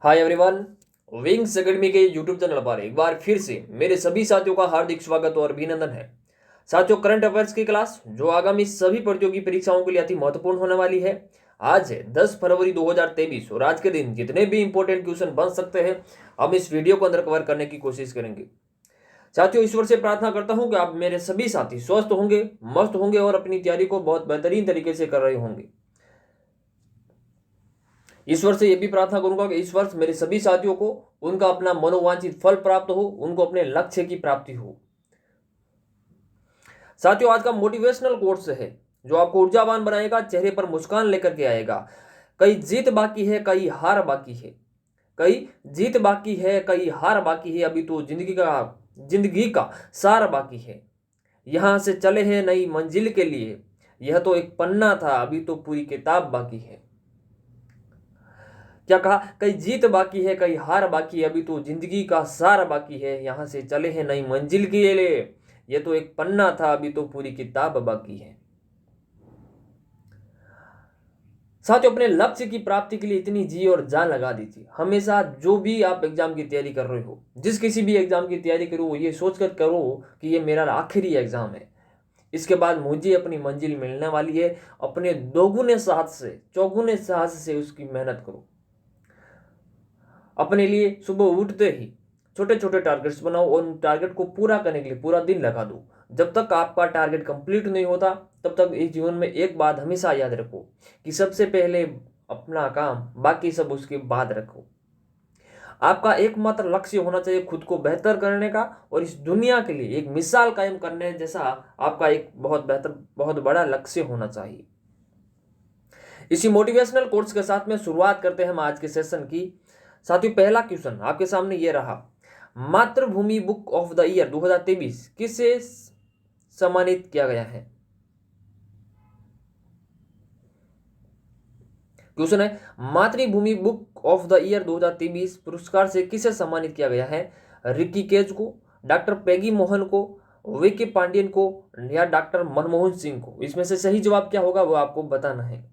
Hi everyone. Wings academy के YouTube channel पर एक बार फिर से मेरे सभी साथियों का हार्दिक स्वागत और अभिनंदन है। साथियों, करंट अफेयर्स की क्लास जो आगामी सभी प्रतियोगी परीक्षाओं के लिए अति महत्वपूर्ण होने वाली है। आज है 10 फरवरी 2023 और आज के दिन जितने भी इंपॉर्टेंट क्वेश्चन बन सकते हैं हम इस वीडियो को अंदर कवर करने की कोशिश करेंगे। साथियों, ईश्वर से प्रार्थना करता हूं कि आप मेरे सभी साथी स्वस्थ होंगे, मस्त होंगे और अपनी तैयारी को बहुत बेहतरीन तरीके से कर रहे होंगे। ईश्वर से यह भी प्रार्थना करूंगा कि इस वर्ष मेरे सभी साथियों को उनका अपना मनोवांछित फल प्राप्त हो, उनको अपने लक्ष्य की प्राप्ति हो। साथियों, आज का मोटिवेशनल कोट्स है जो आपको ऊर्जावान बनाएगा, चेहरे पर मुस्कान लेकर के आएगा। कई जीत बाकी है, कई हार बाकी है। कई जीत बाकी है, कई हार बाकी है, अभी तो जिंदगी का सार बाकी है। यहां से चले हैं नई मंजिल के लिए, यह तो एक पन्ना था, अभी तो पूरी किताब बाकी है। क्या कहा? कई जीत बाकी है, कई हार बाकी है, अभी तो जिंदगी का सार बाकी है। यहां से चले हैं नई मंजिल के लिए, यह तो एक पन्ना था, अभी तो पूरी किताब बाकी है। साथियों, अपने लक्ष्य की प्राप्ति के लिए इतनी जी और जान लगा दीजिए। हमेशा जो भी आप एग्जाम की तैयारी कर रहे हो, जिस किसी भी एग्जाम की तैयारी करो, ये सोचकर करो कि ये मेरा आखिरी एग्जाम है, इसके बाद मुझे अपनी मंजिल मिलने वाली है। अपने दोगुने साहस से, चौगुने साहस से उसकी मेहनत करो। अपने लिए सुबह उठते ही छोटे छोटे टारगेट्स बनाओ और उन टारगेट को पूरा करने के लिए पूरा दिन लगा दो। जब तक आपका टारगेट कंप्लीट नहीं होता तब तक इस जीवन में एक बात हमेशा याद रखो कि सबसे पहले अपना काम, बाकी सब उसके बाद रखो। आपका एकमात्र लक्ष्य होना चाहिए खुद को बेहतर करने का और इस दुनिया के लिए एक मिसाल कायम करने जैसा आपका एक बहुत बड़ा लक्ष्य होना चाहिए। इसी मोटिवेशनल कोट्स के साथ में शुरुआत करते हैं हम आज के सेशन की। साथियों, पहला क्वेश्चन आपके सामने ये रहा, मातृभूमि बुक ऑफ द ईयर 2023 किसे सम्मानित किया गया है? क्वेश्चन है, मातृभूमि बुक ऑफ द ईयर 2023 पुरस्कार से किसे सम्मानित किया गया है? रिकी केज को, डॉक्टर पेगी मोहन को, विकी पांडियन को या डॉक्टर मनमोहन सिंह को? इसमें से सही जवाब क्या होगा वो आपको बताना है।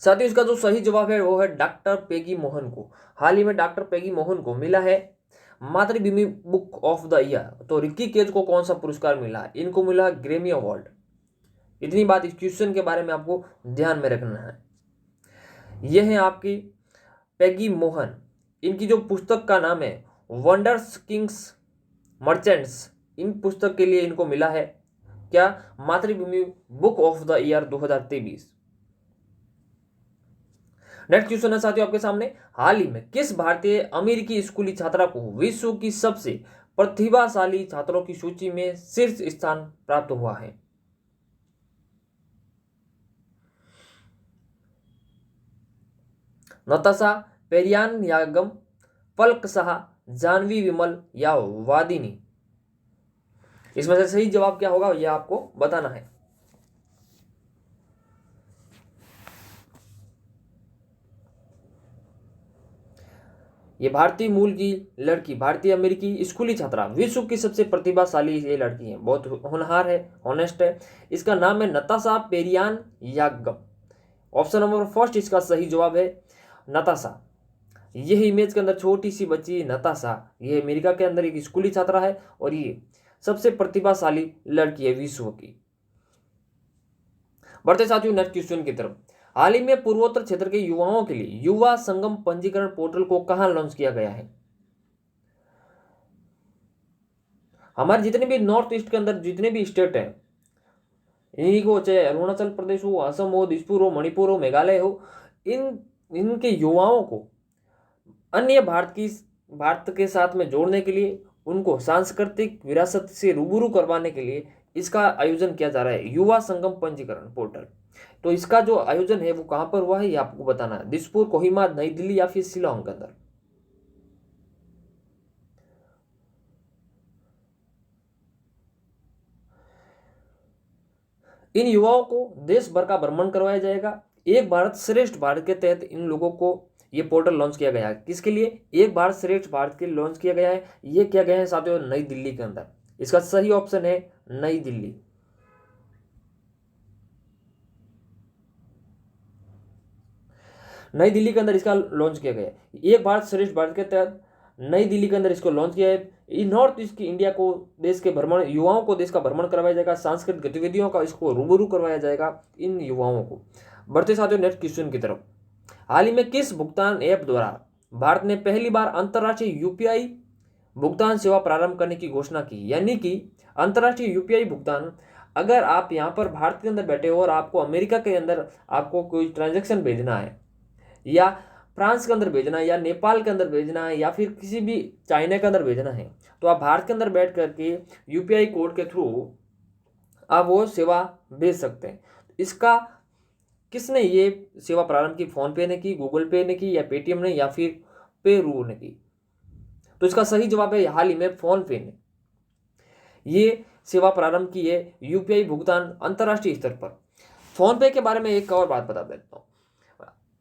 साथियों, इसका जो सही जवाब है वो है डॉक्टर पेगी मोहन को। हाल ही में डॉक्टर पेगी मोहन को मिला है मातृभूमि बुक ऑफ द ईयर। तो रिकी केज को कौन सा पुरस्कार मिला? इनको मिला ग्रेमी अवार्ड। इतनी बात इस क्वेश्चन के बारे में आपको ध्यान में रखना है। यह है आपकी पेगी मोहन। इनकी जो पुस्तक का नाम है वंडर्स किंग्स मर्चेंट्स, इन पुस्तक के लिए इनको मिला है क्या? मातृभूमि book of the year 2023। Next question है साथियों आपके सामने, हाल ही में किस भारतीय अमेरिकी स्कूली छात्रा को विश्व की सबसे प्रतिभाशाली छात्रों की सूची में शीर्ष स्थान प्राप्त हुआ है? नताशा पेरियानयागम, पलक शाह, जानवी विमल या वादिनी? इसमें से सही जवाब क्या होगा यह आपको बताना है। ये भारतीय मूल की लड़की, भारतीय अमेरिकी स्कूली छात्रा, विश्व की सबसे प्रतिभाशाली ये लड़की है, बहुत होनहार है, ऑनेस्ट है। इसका नाम है नताशा पेरियान यागम। ऑप्शन नंबर फर्स्ट इसका सही जवाब है नताशा। यह इमेज के अंदर छोटी सी बच्ची नताशा, ये अमेरिका के अंदर एक स्कूली छात्रा है और ये सबसे प्रतिभाशाली लड़की है विश्व की। बढ़ते साथियों नेक्स्ट क्वेश्चन की तरफ। हाल ही में पूर्वोत्तर क्षेत्र के युवाओं के लिए युवा संगम पंजीकरण पोर्टल को कहां लॉन्च किया गया है? हमारे जितने भी नॉर्थ ईस्ट के अंदर जितने भी स्टेट हैं, इन्हीं को, चाहे अरुणाचल प्रदेश हो, असम हो, दिसपुर हो, मणिपुर हो, मेघालय हो, इनके युवाओं को अन्य भारत के साथ में जोड़ने के लिए, उनको सांस्कृतिक विरासत से रूबरू करवाने के लिए इसका आयोजन किया जा रहा है, युवा संगम पंजीकरण पोर्टल। तो इसका जो आयोजन है वो कहां पर हुआ है ये आपको बताना है। दिसपुर, कोहिमा, नई दिल्ली या फिर शिलोंग के अंदर? इन युवाओं को देश भर का भ्रमण करवाया जाएगा। एक भारत श्रेष्ठ भारत के तहत इन लोगों को ये पोर्टल लॉन्च किया गया है। किसके लिए? एक भारत श्रेष्ठ भारत के लिए लॉन्च किया गया है। ये किया गया है साथियों नई दिल्ली के अंदर। इसका सही ऑप्शन है नई दिल्ली। नई दिल्ली के अंदर इसका लॉन्च किया गया है। एक भारत श्रेष्ठ भारत के तहत नई दिल्ली के अंदर इसको लॉन्च किया है। नॉर्थ ईस्ट की इंडिया को देश के भ्रमण, युवाओं को देश का भ्रमण करवाया जाएगा, सांस्कृतिक गतिविधियों का इसको रूबरू करवाया जाएगा इन युवाओं को। बढ़ते साथियों नेक्स्ट क्वेश्चन की तरफ। हाल ही में किस भुगतान ऐप द्वारा भारत ने पहली बार अंतर्राष्ट्रीय यूपीआई भुगतान सेवा प्रारंभ करने की घोषणा की? यानी कि अंतर्राष्ट्रीय यूपीआई भुगतान, अगर आप यहाँ पर भारत के अंदर बैठे हो और आपको अमेरिका के अंदर आपको कोई ट्रांजैक्शन भेजना है, या फ्रांस के अंदर भेजना है, या नेपाल के अंदर भेजना है, या फिर किसी भी चाइना के अंदर भेजना है, तो आप भारत के अंदर बैठ करके यूपीआई कोड के थ्रू आप वो सेवा भेज सकते हैं। इसका किसने ये सेवा प्रारंभ की? फोन पे ने की, गूगल पे ने की, या पेटीएम ने, या फिर पेरू ने की? तो इसका सही जवाब है हाल ही में फोन पे ने ये सेवा प्रारंभ की है, यूपीआई भुगतान अंतर्राष्ट्रीय स्तर पर। फोन पे के बारे में एक और बात बता देता हूँ।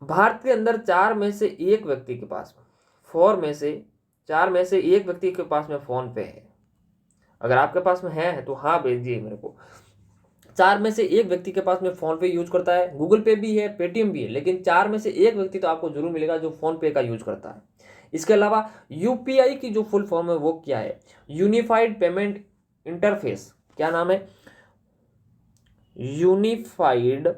भारत के अंदर 4 में से 1 व्यक्ति के पास, 4 में से 1 व्यक्ति के पास में फोन पे है। अगर आपके पास में है तो हाँ भेजिए मेरे को। 4 में से 1 व्यक्ति के पास में फोन पे यूज करता है, गूगल पे भी है, पेटीएम भी है, लेकिन 4 में से 1 व्यक्ति तो आपको जरूर मिलेगा जो फोन पे का यूज करता है। इसके अलावा यूपीआई की जो फुल फॉर्म है वो क्या है? Unified payment interface. क्या नाम है? Unified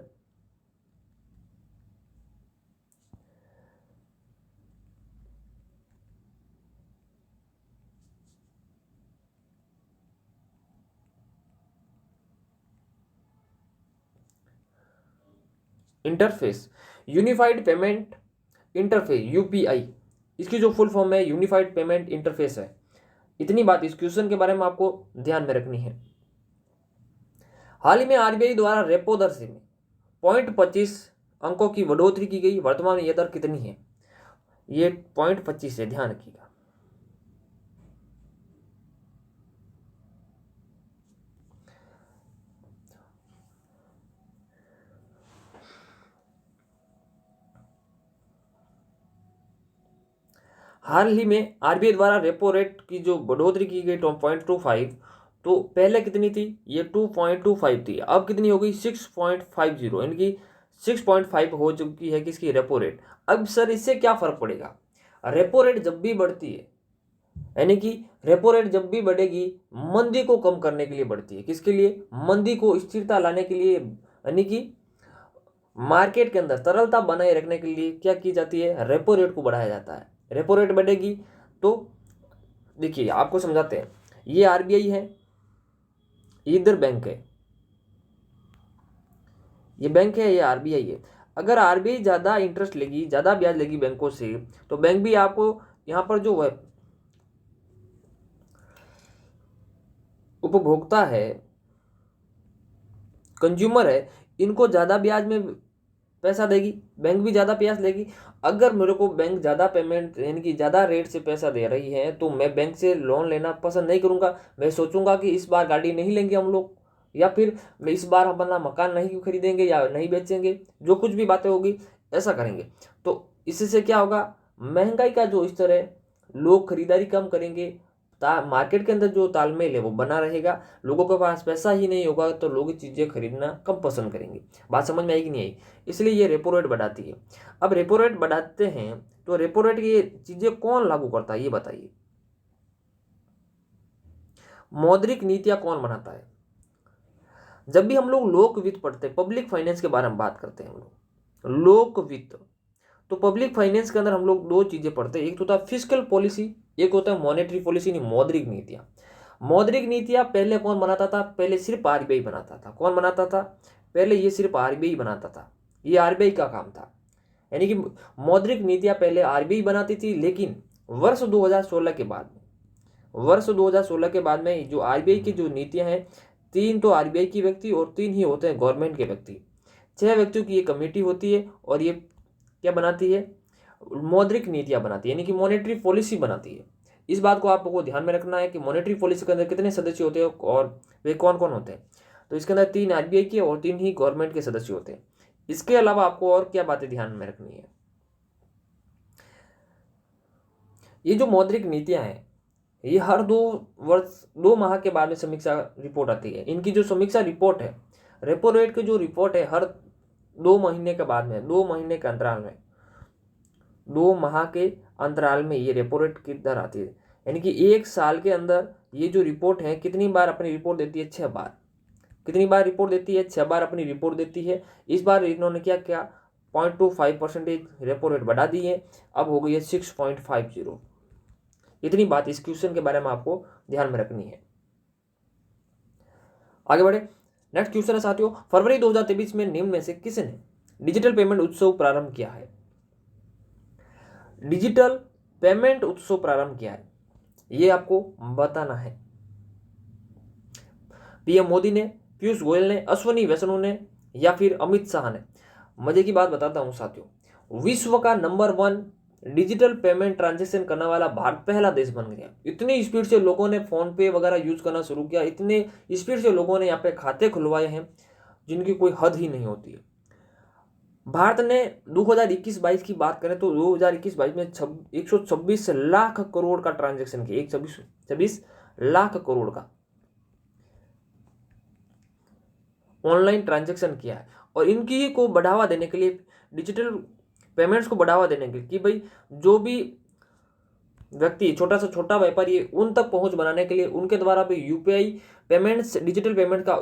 interface, unified payment interface, UPI, इसकी जो फुल फॉर्म है यूनिफाइड पेमेंट इंटरफेस है। इतनी बात इस क्वेश्चन के बारे में आपको ध्यान में रखनी है। हाल ही में आरबीआई द्वारा रेपो दर से 0.25 अंकों की बढ़ोतरी की गई। वर्तमान में यह दर कितनी है? ये 0.25 है, ध्यान रखिएगा। हाल ही में आरबीआई द्वारा रेपो रेट की जो बढ़ोतरी की गई 0.25, तो पहले कितनी थी? ये 2.25 थी, अब कितनी हो गई? 6.50, यानी कि 6.5 हो चुकी है किसकी? Repo rate. अब सर इससे क्या फर्क पड़ेगा? रेपो रेट जब भी बढ़ती है, यानी कि रेपो रेट जब भी बढ़ेगी, मंदी को कम करने के लिए बढ़ती है। किसके लिए? मंदी को स्थिरता लाने के लिए, यानी कि मार्केट के अंदर तरलता बनाए रखने के लिए क्या की जाती है? रेपो रेट को बढ़ाया जाता है। रेपो रेट बढ़ेगी तो देखिए आपको समझाते हैं। ये आरबीआई है, इधर बैंक है, ये बैंक है, ये आरबीआई है। अगर आरबीआई ज़्यादा इंटरेस्ट लेगी, ज़्यादा ब्याज लेगी बैंकों से, तो बैंक भी आपको यहाँ पर जो है उपभोक्ता है, कंज्यूमर है, इनको ज़्यादा ब्याज में पैसा देगी, बैंक भी ज़्यादा ब्याज लेगी। अगर मेरे को बैंक ज़्यादा पेमेंट, यानी कि ज़्यादा रेट से पैसा दे रही है, तो मैं बैंक से लोन लेना पसंद नहीं करूँगा। मैं सोचूंगा कि इस बार गाड़ी नहीं लेंगे हम लोग, या फिर मैं इस बार हम अपना मकान नहीं खरीदेंगे या नहीं बेचेंगे, जो कुछ भी बातें होगी ऐसा करेंगे। तो इससे क्या होगा? महंगाई का जो स्तर है, लोग खरीदारी कम करेंगे, मार्केट के अंदर जो तालमेल है वो बना रहेगा। लोगों के पास पैसा ही नहीं होगा तो लोग चीज़ें खरीदना कम पसंद करेंगे। बात समझ में आई कि नहीं आई? इसलिए ये रेपो रेट बढ़ाती है। अब रेपो रेट बढ़ाते हैं तो रेपो रेट की ये चीज़ें कौन लागू करता है ये बताइए? मौद्रिक नीतियाँ कौन बनाता है? जब भी हम लोग लोक वित्त पढ़ते हैं, पब्लिक फाइनेंस के बारे में बात करते हैं हम लोग, लोक वित्त, तो पब्लिक फाइनेंस के अंदर हम लोग 2 चीज़ें पढ़ते हैं। एक तो होता है फिस्कल पॉलिसी, एक होता है मॉनेटरी पॉलिसी, नहीं मौद्रिक नीतियाँ। मौद्रिक नीतियाँ पहले कौन बनाता था? पहले सिर्फ आरबीआई बनाता था। कौन बनाता था? पहले ये सिर्फ आरबीआई बनाता था, ये आरबीआई का काम था। यानी कि मौद्रिक नीतियाँ पहले आरबीआई बनाती थी, लेकिन वर्ष 2016 के बाद में, वर्ष 2016 के बाद में जो आरबीआई की जो नीतियाँ हैं, 3 तो आरबीआई की व्यक्ति और 3 ही होते हैं गवर्नमेंट के व्यक्ति। 6 व्यक्तियों की ये कमेटी होती है और ये क्या बनाती है? मौद्रिक नीतियाँ बनाती है, यानी कि मॉनेटरी पॉलिसी बनाती है। इस बात को आपको ध्यान में रखना है कि मॉनेटरी पॉलिसी के अंदर कितने सदस्य होते हैं और वे कौन कौन होते हैं। तो इसके अंदर 3 आरबीआई के और 3 ही गवर्नमेंट के सदस्य होते हैं। इसके अलावा आपको और क्या बातें ध्यान में रखनी है? ये जो मौद्रिक नीतियाँ हैं, ये हर 2 माह के बाद में समीक्षा रिपोर्ट आती है। इनकी जो समीक्षा रिपोर्ट है, रेपो रेट की जो रिपोर्ट है, हर 2 महीने के बाद में, 2 महीने के अंतराल में, 2 माह के अंतराल में ये रेपो रेट की दर आती है। यानी कि 1 साल के अंदर ये जो रिपोर्ट है कितनी बार अपनी रिपोर्ट देती है? 6 बार। कितनी बार रिपोर्ट देती है? 6 बार अपनी रिपोर्ट देती है। इस बार इन्होंने क्या किया? 0.25% रेपो रेट बढ़ा दी है, अब हो गई है 6.50। इतनी बात इस क्वेश्चन के बारे में आपको ध्यान में रखनी है। आगे बढ़े। नेक्स्ट क्वेश्चन है साथियों, फरवरी 2023 में निम्न में से किसने डिजिटल पेमेंट उत्सव प्रारंभ किया है? डिजिटल पेमेंट उत्सव प्रारंभ किया है, ये आपको बताना है। पीएम मोदी ने, पीयूष गोयल ने, अश्विनी वैष्णव ने, या फिर अमित शाह ने? मजे की बात बताता हूं साथियों, विश्व का नंबर 1 डिजिटल पेमेंट ट्रांजैक्शन करने वाला भारत पहला देश बन गया। इतनी स्पीड से लोगों ने फोन पे वगैरह यूज करना शुरू किया, इतने स्पीड से लोगों ने यहाँ पे खाते खुलवाए हैं जिनकी कोई हद ही नहीं होती है। भारत ने 2021-22 की बात करें तो 2021-22 में 126 लाख करोड़ का ट्रांजैक्शन किया, 126 लाख करोड़ का ऑनलाइन ट्रांजैक्शन किया है। और इनकी को बढ़ावा देने के लिए, डिजिटल पेमेंट्स को बढ़ावा देने के लिए, कि भाई जो भी व्यक्ति छोटा से छोटा व्यापारी है उन तक पहुंच बनाने के लिए उनके द्वारा भी यूपीआई पेमेंट्स, डिजिटल पेमेंट का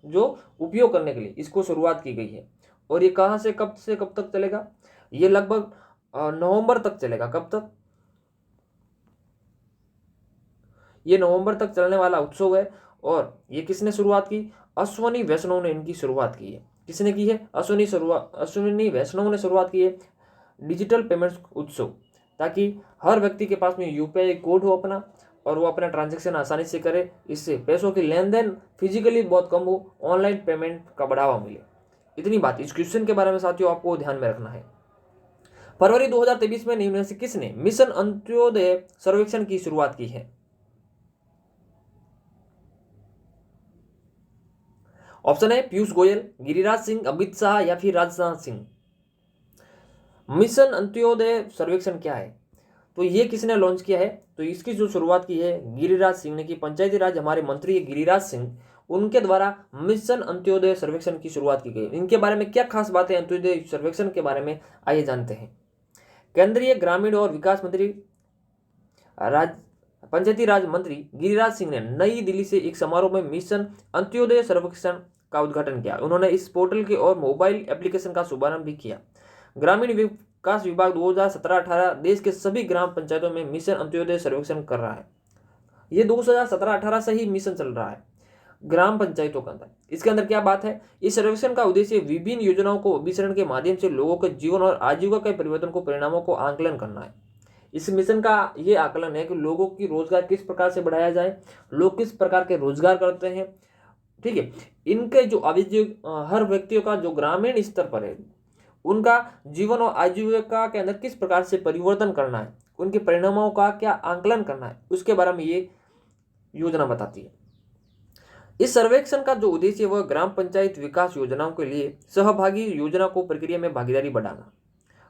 जो उपयोग करने के लिए इसको शुरुआत की गई है। और ये कहाँ से कब तक चलेगा? ये लगभग नवंबर तक चलेगा। कब तक? ये नवंबर तक चलने वाला उत्सव है। और ये किसने शुरुआत की? अश्विनी वैष्णव ने इनकी शुरुआत की है। किसने की है? अश्विनी वैष्णव ने शुरुआत की है डिजिटल पेमेंट्स उत्सव, ताकि हर व्यक्ति के पास में यूपीआई कोड हो अपना, और वो अपना ट्रांजैक्शन आसानी से करे। इससे पैसों की लेन देन फिजिकली बहुत कम हो, ऑनलाइन पेमेंट का बढ़ावा मिले। इतनी बात इस क्वेश्चन के बारे में साथियों आपको ध्यान में रखना है। फरवरी 2023 में निम्न में से किसने मिशन अंत्योदय सर्वेक्षण की शुरुआत की है? ऑप्शन है पीयूष गोयल, गिरिराज सिंह, अमित शाह, या फिर राजनाथ सिंह। मिशन अंत्योदय सर्वेक्षण क्या है? तो ये किसने लॉन्च किया है? तो इसकी जो शुरुआत की है गिरिराज सिंह ने की। पंचायती राज हमारे मंत्री गिरिराज सिंह, उनके द्वारा मिशन अंत्योदय सर्वेक्षण की शुरुआत की गई। इनके बारे में क्या खास बात है अंत्योदय सर्वेक्षण के बारे में, आइए जानते हैं। केंद्रीय ग्रामीण और विकास मंत्री, पंचायती राज मंत्री गिरिराज सिंह ने नई दिल्ली से एक समारोह में मिशन अंत्योदय सर्वेक्षण का उद्घाटन किया। उन्होंने इस पोर्टल के और मोबाइल एप्लीकेशन का शुभारंभ भी किया। ग्रामीण विकास विभाग 2017-18 देश के सभी ग्राम पंचायतों में मिशन अंत्योदय सर्वेक्षण कर रहा है। ये 2017-18 से ही मिशन चल रहा है ग्राम पंचायतों के अंदर। इसके अंदर क्या बात है? इस सर्वेक्षण का उद्देश्य विभिन्न योजनाओं को अभिसरण के माध्यम से लोगों के जीवन और आजीविका के परिवर्तन को, परिणामों को आंकलन करना है। इस मिशन का ये आकलन है कि लोगों की रोजगार किस प्रकार से बढ़ाया जाए, लोग किस प्रकार के रोजगार करते हैं, ठीक है। इनके जो हर व्यक्तियों का जो ग्रामीण स्तर पर है उनका जीवन और आजीविका के अंदर किस प्रकार से परिवर्तन करना है, उनके परिणामों का क्या आंकलन करना है, उसके बारे में ये योजना बताती है। इस सर्वेक्षण का जो उद्देश्य है वह ग्राम पंचायत विकास योजनाओं के लिए सहभागी योजना को प्रक्रिया में भागीदारी बढ़ाना,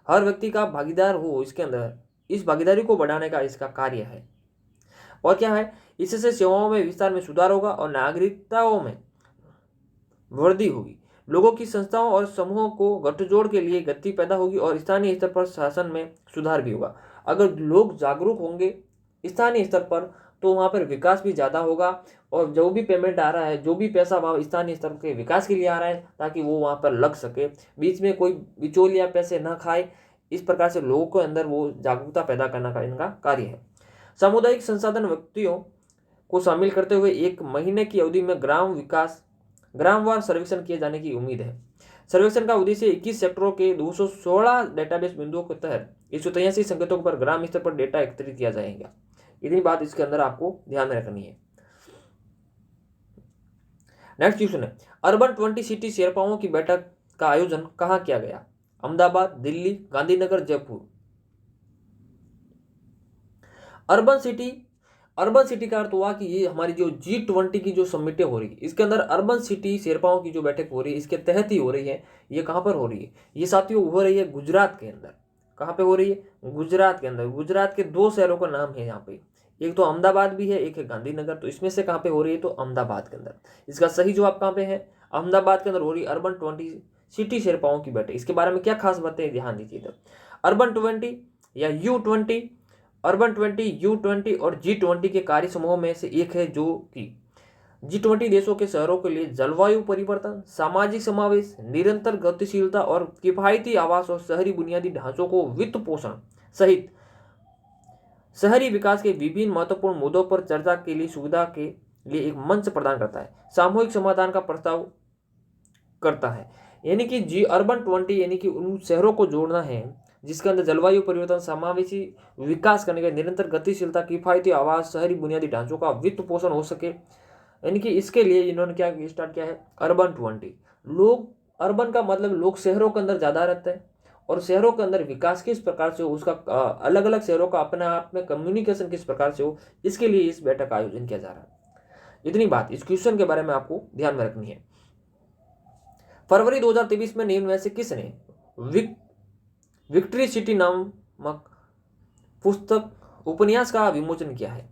हर व्यक्ति का भागीदार हो इसके अंदर, इस भागीदारी को बढ़ाने का इसका कार्य है। और क्या है? इससे सेवाओं में विस्तार में सुधार होगा और नागरिकताओं में वृद्धि होगी। लोगों की संस्थाओं और समूहों को गठजोड़ के लिए गति पैदा होगी और स्थानीय स्तर पर शासन में सुधार भी होगा। अगर लोग जागरूक होंगे स्थानीय स्तर पर तो वहाँ पर विकास भी ज़्यादा होगा, और जो भी पेमेंट आ रहा है, जो भी पैसा वहाँ स्थानीय स्तर के विकास के लिए आ रहा है, ताकि वो वहाँ पर लग सके, बीच में कोई बिचौलिया पैसे ना खाए। इस प्रकार से लोगों के अंदर वो जागरूकता पैदा करने का इनका कार्य है। सामुदायिक संसाधन व्यक्तियों को शामिल करते हुए 1 महीने की अवधि में ग्रामवार सर्वेक्षण किए जाने की उम्मीद है। सर्वेक्षण का उद्देश्य 21 सेक्टरों के 216 डेटाबेस बिंदुओं के तहत 183 संकेतों पर ग्राम स्तर पर डेटा एकत्रित किया जाएगा। इतनी बात इसके अंदर आपको ध्यान में रखनी है। नेक्स्ट क्वेश्चन है, अर्बन 20 सिटी शेरपाओं की बैठक का आयोजन कहाँ किया गया? अहमदाबाद, दिल्ली, गांधीनगर, जयपुर। अर्बन सिटी का अर्थ हुआ कि ये हमारी जो G20 की जो समिटें हो रही है इसके अंदर अर्बन सिटी शेरपाओं की जो बैठक हो रही है इसके तहत ही हो रही है। ये कहाँ पर हो रही है? ये साथियों हो रही है गुजरात के अंदर। कहाँ पे हो रही है? गुजरात के अंदर। गुजरात के 2 शहरों का नाम है यहाँ पे, एक तो अहमदाबाद भी है, एक है गांधीनगर। तो इसमें से कहाँ पे हो रही है? तो अहमदाबाद के अंदर। इसका सही जवाब कहाँ पे है? अहमदाबाद के अंदर हो रही अर्बन 20 सिटी शेरपाओं की बैठक। इसके बारे में क्या खास बातें, ध्यान दीजिए इधर। अर्बन 20 या U20, अर्बन 20, U20 और G20 के कार्य समूहों में से एक है, जो कि G20 देशों के शहरों के लिए जलवायु परिवर्तन, सामाजिक समावेश, निरंतर गतिशीलता और किफायती आवास और शहरी बुनियादी ढांचों को वित्त पोषण सहित शहरी विकास के विभिन्न महत्वपूर्ण मुद्दों पर चर्चा के लिए सुविधा के लिए एक मंच प्रदान करता है, सामूहिक समाधान का प्रस्ताव करता है। यानी कि G20 यानी कि उन शहरों को जोड़ना है जिसके अंदर जलवायु परिवर्तन, समावेशी विकास करने का, निरंतर गतिशीलता, किफायती आवास, शहरी बुनियादी ढांचों का वित्त पोषण हो सके। यानी कि इसके लिए इन्होंने क्या स्टार्ट किया है? अर्बन 20। लोग, अर्बन का मतलब लोग शहरों के अंदर ज़्यादा रहते हैं और शहरों के अंदर विकास किस प्रकार से हो, उसका अलग अलग शहरों का अपने आप में कम्युनिकेशन किस प्रकार से हो, इसके लिए इस बैठक का आयोजन किया जा रहा है। इतनी बात इस क्वेश्चन के बारे में आपको ध्यान में रखनी है। फरवरी 2023 में निम्न में से किसने विक्ट्री सिटी नामक पुस्तक उपन्यास का विमोचन किया है?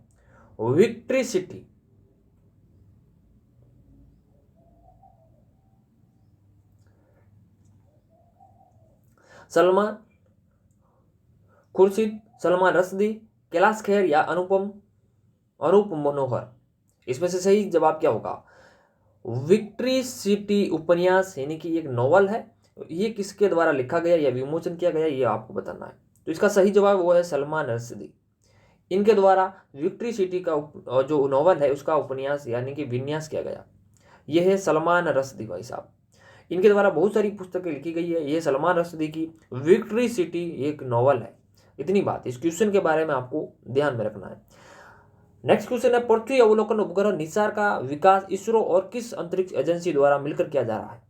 Victory city. सलमान खुर्शीद, सलमान रश्दी, कैलाश खेर या अनूप मनोहर। इसमें से सही जवाब क्या होगा? विक्ट्री सिटी उपन्यास यानी कि एक नॉवल है, ये किसके द्वारा लिखा गया या विमोचन किया गया, ये आपको बताना है। तो इसका सही जवाब वो है सलमान रश्दी। इनके द्वारा विक्ट्री सिटी का जो नॉवल है उसका उपन्यास यानी कि विन्यास किया गया, यह है सलमान रश्दी भाई साहब। इनके द्वारा बहुत सारी पुस्तकें लिखी गई है। यह सलमान रश्दी की विक्ट्री सिटी एक नॉवल है। इतनी बात इस क्वेश्चन के बारे में आपको ध्यान में रखना है। नेक्स्ट क्वेश्चन है, पृथ्वी अवलोकन उपग्रह निसार का विकास इसरो और किस अंतरिक्ष एजेंसी द्वारा मिलकर किया जा रहा है?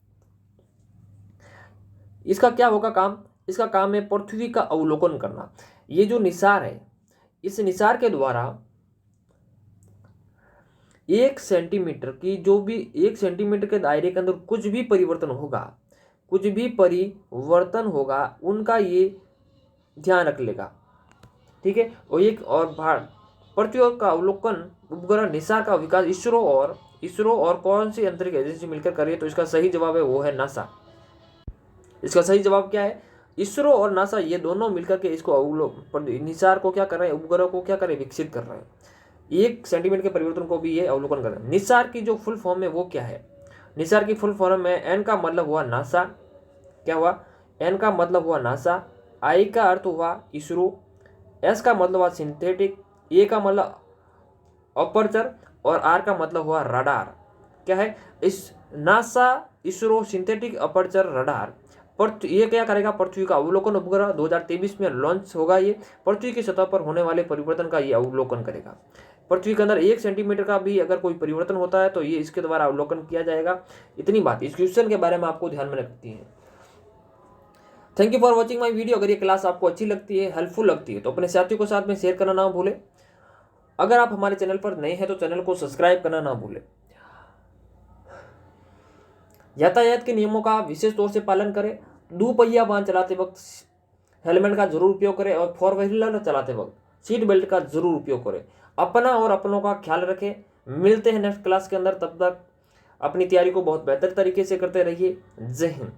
इसका क्या होगा काम? इसका काम है पृथ्वी का अवलोकन करना। ये जो निसार है, इस निसार के द्वारा 1 सेंटीमीटर की, जो भी 1 सेंटीमीटर के दायरे के अंदर कुछ भी परिवर्तन होगा, उनका ये ध्यान रख लेगा। ठीक है। और पृथ्वी का अवलोकन उपग्रह निसार का विकास इसरो और कौन सी अंतरिक्ष एजेंसी मिलकर करे? तो इसका सही जवाब है वो है नासा। इसका सही जवाब क्या है? इसरो और नासा ये दोनों मिलकर के इसको निसार को क्या कर रहे हैं? उपग्रह को क्या कर रहे हैं? विकसित कर रहे हैं। 1 सेंटीमीटर के परिवर्तन को भी ये अवलोकन कर रहे हैं। निसार की जो फुल फॉर्म है वो क्या है? निसार की फुल फॉर्म में एन का मतलब हुआ नासा। क्या हुआ? एन का मतलब हुआ नासा, आई का अर्थ हुआ इसरो, एस का मतलब हुआ सिंथेटिक, ए का मतलब अपर्चर और आर का मतलब हुआ रडार। क्या है? इस NASA, ISRO, synthetic, aperture, radar ये क्या करेगा? पृथ्वी का अवलोकन उपग्रह 2023 में लॉन्च होगा। ये पृथ्वी की सतह पर होने वाले परिवर्तन का ये अवलोकन करेगा। पृथ्वी के अंदर 1 सेंटीमीटर का भी अगर कोई परिवर्तन होता है तो ये इसके द्वारा अवलोकन किया जाएगा। इतनी बात इस क्वेश्चन के बारे में आपको ध्यान में रखती है। Thank you for watching my video. अगर ये क्लास आपको अच्छी लगती है, हेल्पफुल लगती है, तो अपने साथियों के साथ में शेयर करना ना भूलें। अगर आप हमारे चैनल पर नए हैं तो चैनल को सब्सक्राइब करना ना भूलें। यातायात के नियमों का विशेष तौर से पालन करें। दोपहिया वाहन चलाते वक्त हेलमेट का जरूर उपयोग करें और 4 व्हीलर चलाते वक्त सीट बेल्ट का जरूर उपयोग करें। अपना और अपनों का ख्याल रखें। मिलते हैं नेक्स्ट क्लास के अंदर। तब तक अपनी तैयारी को बहुत बेहतर तरीके से करते रहिए। जय हिंद।